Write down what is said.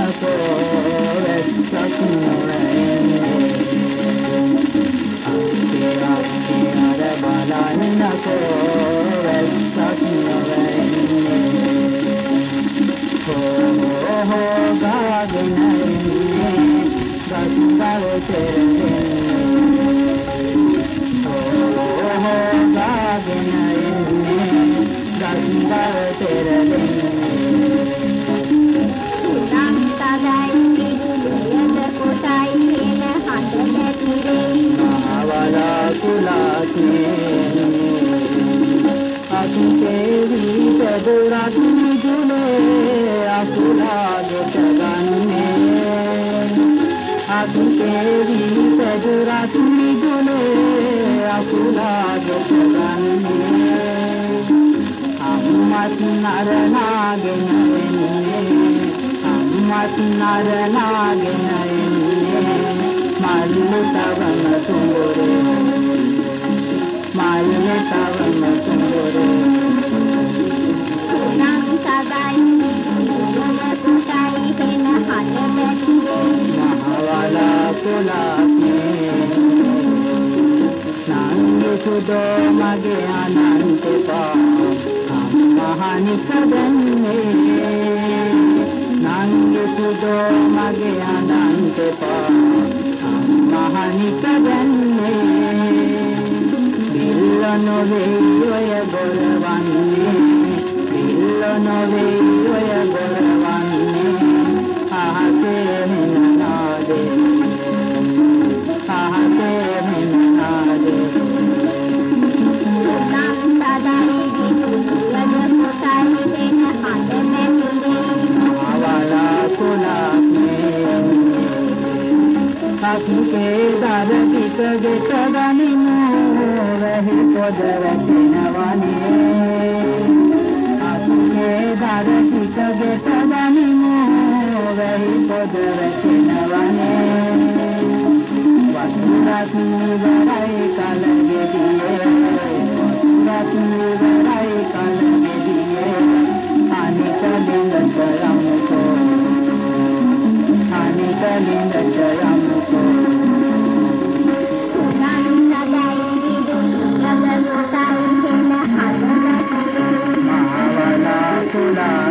වැස්සක් නොවැන්නේ අක්කේ අක්කේ අර බලන්නකෝ වැස්සක් නොවැන්නේ හෝ ගාගෙන ඉන්නේ ගස්වල තෙරෙන්නේ හෝ ගාගෙන ඉන්නේ ගස්වල තෙරෙන්නේ අකුතේවි පෙදුරක් නිදුනේ අකුලාගට ගන්නේ අකුතේවි පෙදුරක් නිදුනේ අකුලාගට ගන්නේ අම්මත් නරනාගෙන එන්නේ අම්මත් නරනාගෙන එන්නේ මල්ලු තවම තුඹුරේ මල්ලු තවම තුඹුරේ නම් සබයි දුමතුයි කෙන හදවතේ මහවලා කුලාපේ නංගි සුදෝ මගේ අනන්තපා අම්මහනි කදන්නේ නංගි සුදෝ මගේ අනන්තපා අම්මහනි කදන්නේ බිල්ල නොවේ ඔය බොරවන්නේ බිල්ල නොවේ ඔය බොරවන්නේ අහසේ මෙනාදේ අහසේ මෙනාදේ අකුකේ දර ටික ගෙට ගනිමු වැහි පොද වැටෙනවනේ අකුකේ දර ටික ගෙට ගනිමු වැහි පොද වැටෙනවනේ වතුරක් නිවරයි කලගෙඩියේ වතුරක් නිවරයි කලගෙඩියේ අනික දෙඟට යමුකෝ අනික දෙඟට යමුකෝ මහවලා කුලා